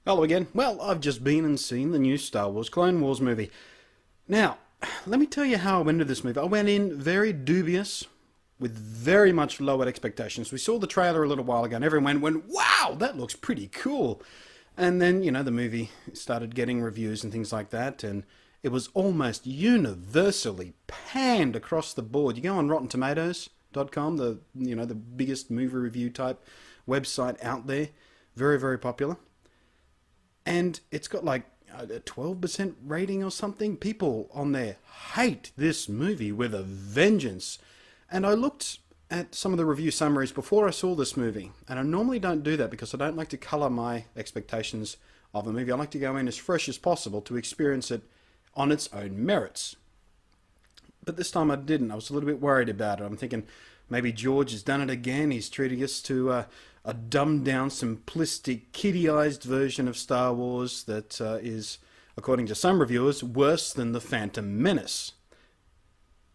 Hello again. Well, I've just been and seen the new Star Wars Clone Wars movie. Now, let me tell you how I went into this movie. I went in very dubious, with very much lowered expectations. We saw the trailer a little while ago and everyone went, wow, that looks pretty cool. And then, the movie started getting reviews and things like that, and it was almost universally panned across the board. You go on RottenTomatoes.com, the biggest movie review type website out there, very, very popular. And it's got like a 12% rating or something. People on there hate this movie with a vengeance. And I looked at some of the review summaries before I saw this movie. And I normally don't do that because I don't like to colour my expectations of a movie. I like to go in as fresh as possible to experience it on its own merits. But this time I didn't. I was a little bit worried about it. I'm thinking maybe George has done it again. He's treating us to a dumbed-down, simplistic, kiddie-eyed version of Star Wars that is, according to some reviewers, worse than The Phantom Menace.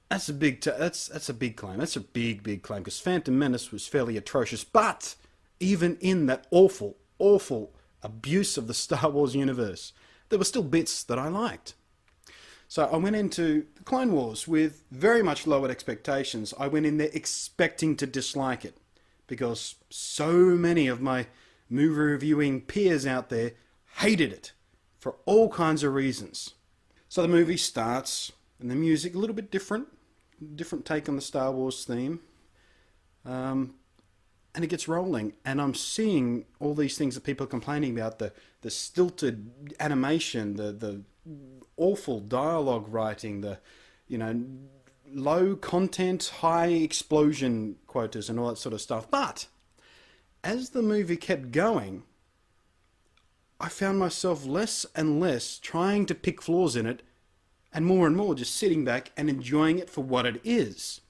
That's a big that's a big claim. That's a big claim, because Phantom Menace was fairly atrocious. But even in that awful, awful abuse of the Star Wars universe, there were still bits that I liked. So I went into the Clone Wars with very much lowered expectations. I went in there expecting to dislike it, because so many of my movie reviewing peers out there hated it for all kinds of reasons. So the movie starts, and the music a little bit different take on the Star Wars theme, and it gets rolling, and I'm seeing all these things that people are complaining about, the stilted animation, the awful dialogue writing, the low content, high explosion quotas and all that sort of stuff. But as the movie kept going, I found myself less and less trying to pick flaws in it, and more just sitting back and enjoying it for what it is.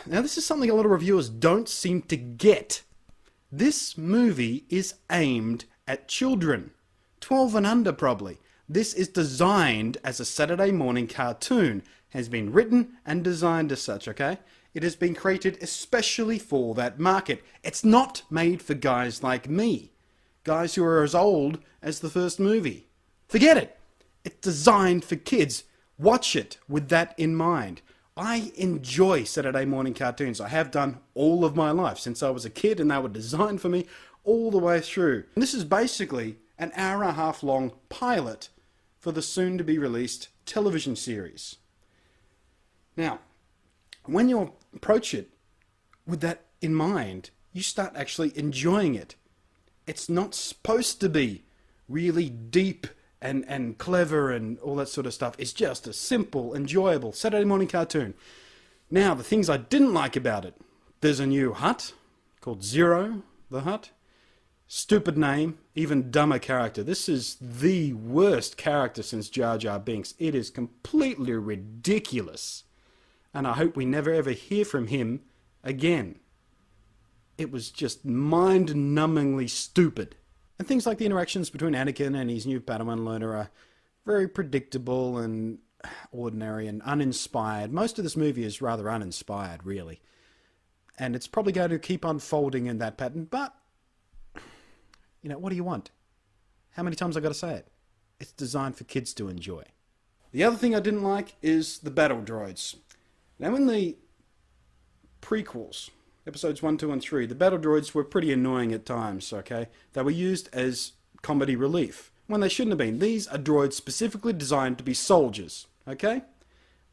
Now, this is something a lot of reviewers don't seem to get. This movie is aimed at children, 12 and under probably. This is designed as a Saturday morning cartoon, has been written and designed as such, okay? It has been created especially for that market. It's not made for guys like me, guys who are as old as the first movie. Forget it. It's designed for kids. Watch it with that in mind. I enjoy Saturday morning cartoons. I have done all of my life since I was a kid, and they were designed for me all the way through. And this is basically an hour and a half long pilot for the soon to be released television series. Now, when you approach it with that in mind, you start actually enjoying it. It's not supposed to be really deep and clever and all that sort of stuff. It's just a simple, enjoyable Saturday morning cartoon. Now, the things I didn't like about it: there's a new Hutt called Zero the Hutt. Stupid name, even dumber character. This is the worst character since Jar Jar Binks. It is completely ridiculous. And I hope we never ever hear from him again. It was just mind-numbingly stupid. And things like the interactions between Anakin and his new Padawan learner are very predictable and ordinary and uninspired. Most of this movie is rather uninspired, really. And it's probably going to keep unfolding in that pattern, but what do you want? How many times I got to say it? It's designed for kids to enjoy. The other thing I didn't like is the battle droids. Now, in the prequels, episodes 1, 2, and 3, the battle droids were pretty annoying at times, okay? They were used as comedy relief when they shouldn't have been. These are droids specifically designed to be soldiers, okay?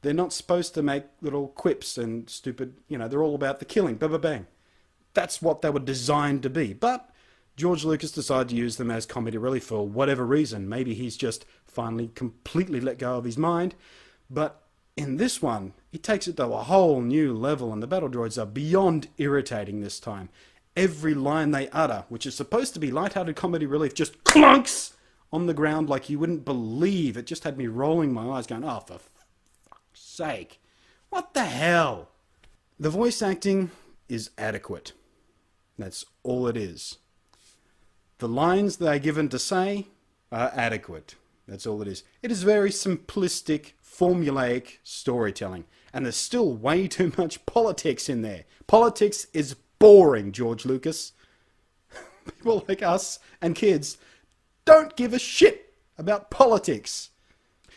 They're not supposed to make little quips and stupid, they're all about the killing, bang. That's what they were designed to be. But George Lucas decided to use them as comedy relief for whatever reason. Maybe he's just finally completely let go of his mind. But in this one, he takes it to a whole new level, and the battle droids are beyond irritating this time. Every line they utter, which is supposed to be lighthearted comedy relief, just clunks on the ground like you wouldn't believe. It just had me rolling my eyes going, oh, for fuck's sake. What the hell? The voice acting is adequate. That's all it is. The lines they're given to say are adequate. That's all it is. It is very simplistic, formulaic storytelling. And there's still way too much politics in there. Politics is boring, George Lucas. People like us and kids don't give a shit about politics.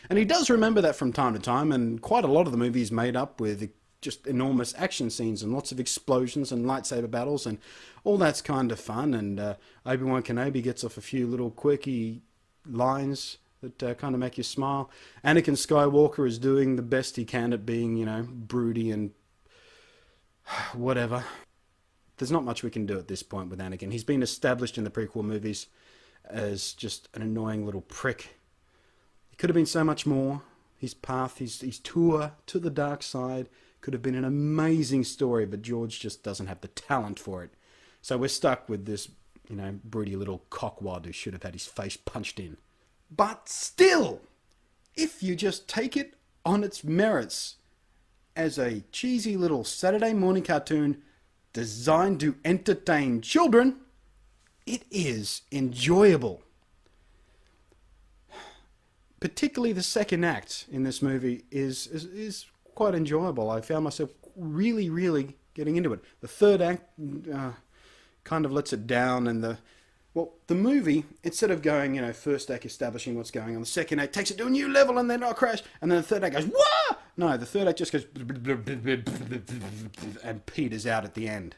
And he does remember that from time to time, and quite a lot of the movie is made up with just enormous action scenes and lots of explosions and lightsaber battles, and all that's kind of fun. And Obi-Wan Kenobi gets off a few little quirky lines that kind of make you smile. Anakin Skywalker is doing the best he can at being, you know, broody and whatever. There's not much we can do at this point with Anakin. He's been established in the prequel movies as just an annoying little prick. He could have been so much more. His path, his tour to the dark side could have been an amazing story, but George just doesn't have the talent for it. So we're stuck with this, you know, broody little cockwad who should have had his face punched in. But still, if you just take it on its merits as a cheesy little Saturday morning cartoon designed to entertain children, it is enjoyable. Particularly the second act in this movie is quite enjoyable. I found myself really getting into it. The third act kind of lets it down, and the movie, instead of going, you know, first act establishing what's going on, the second act takes it to a new level and then crash, and then the third act goes, wah! No, the third act just goes and peters out at the end.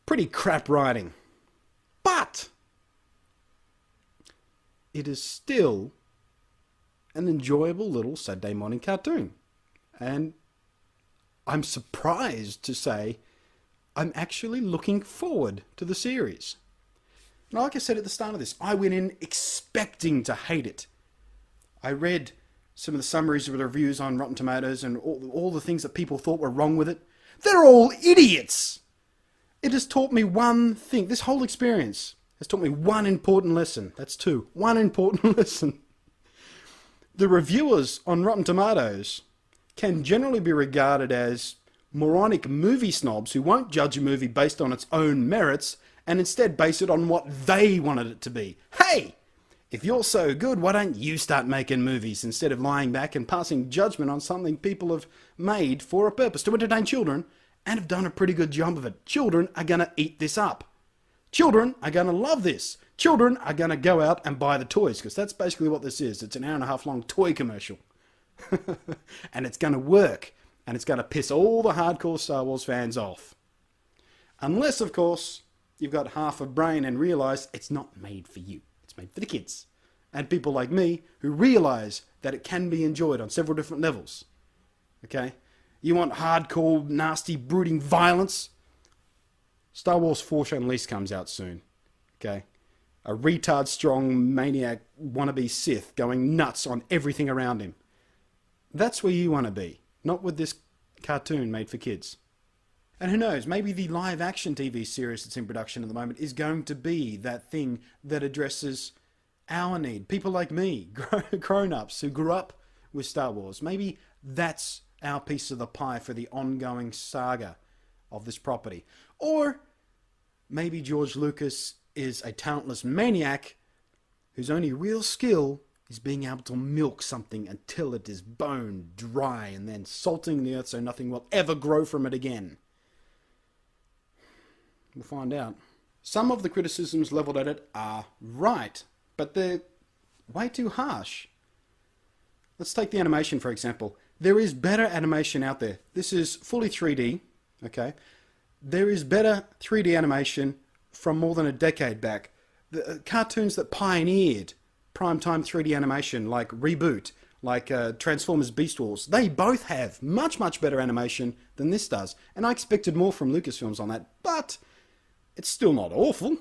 Pretty crap writing. But it is still an enjoyable little Saturday morning cartoon. And I'm surprised to say I'm actually looking forward to the series. Now, like I said at the start of this, I went in expecting to hate it. I read some of the summaries of the reviews on Rotten Tomatoes and all the things that people thought were wrong with it. They're all idiots! It has taught me one thing. This whole experience has taught me one important lesson. That's two. One important lesson. The reviewers on Rotten Tomatoes can generally be regarded as moronic movie snobs who won't judge a movie based on its own merits and instead base it on what they wanted it to be. Hey! If you're so good, why don't you start making movies instead of lying back and passing judgment on something people have made for a purpose to entertain children and have done a pretty good job of it. Children are going to eat this up. Children are going to love this. Children are going to go out and buy the toys, because that's basically what this is. It's an 1.5 hour long toy commercial. And it's going to work. And it's going to piss all the hardcore Star Wars fans off. Unless, of course, you've got half a brain and realise it's not made for you. It's made for the kids. And people like me who realise that it can be enjoyed on several different levels. Okay? You want hardcore, nasty, brooding violence? Star Wars Force Unleashed comes out soon. Okay? A retard-strong maniac wannabe Sith going nuts on everything around him. That's where you want to be. Not with this cartoon made for kids. And who knows, maybe the live-action TV series that's in production at the moment is going to be that thing that addresses our need. People like me, grown-ups who grew up with Star Wars. Maybe that's our piece of the pie for the ongoing saga of this property. Or maybe George Lucas is a talentless maniac whose only real skill is being able to milk something until it is bone dry and then salting the earth so nothing will ever grow from it again. We'll find out. Some of the criticisms levelled at it are right, but they're way too harsh. Let's take the animation, for example. There is better animation out there. This is fully 3D, okay? There is better 3D animation from more than a decade back. The cartoons that pioneered primetime 3D animation, like Reboot, like Transformers Beast Wars, they both have much better animation than this does. And I expected more from Lucasfilms on that, but it's still not awful.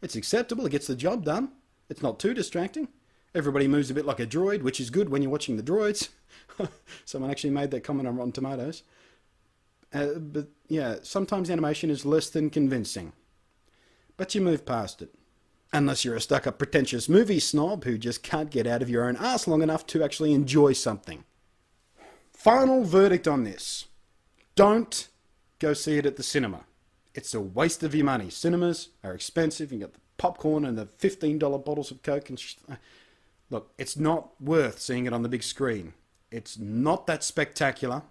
It's acceptable, it gets the job done. It's not too distracting. Everybody moves a bit like a droid, which is good when you're watching the droids. Someone actually made that comment on Rotten Tomatoes. But yeah, sometimes animation is less than convincing. But you move past it. Unless you're a stuck-up pretentious movie snob who just can't get out of your own arse long enough to actually enjoy something. Final verdict on this. Don't go see it at the cinema. It's a waste of your money. Cinemas are expensive. You got the popcorn and the $15 bottles of Coke. And look, it's not worth seeing it on the big screen. It's not that spectacular.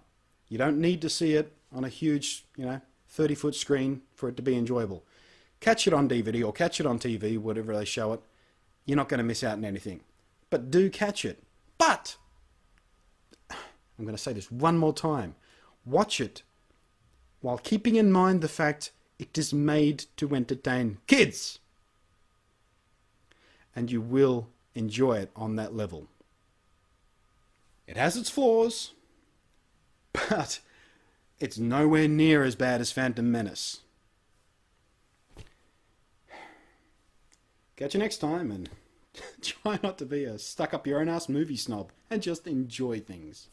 You don't need to see it on a huge, 30-foot screen for it to be enjoyable. catch it on DVD or catch it on TV, whatever they show it. You're not going to miss out on anything. But do catch it. But, I'm going to say this one more time. Watch it while keeping in mind the fact it is made to entertain kids. And you will enjoy it on that level. It has its flaws, but it's nowhere near as bad as Phantom Menace. Catch you next time, and try not to be a stuck-up-your-own-ass movie snob and just enjoy things.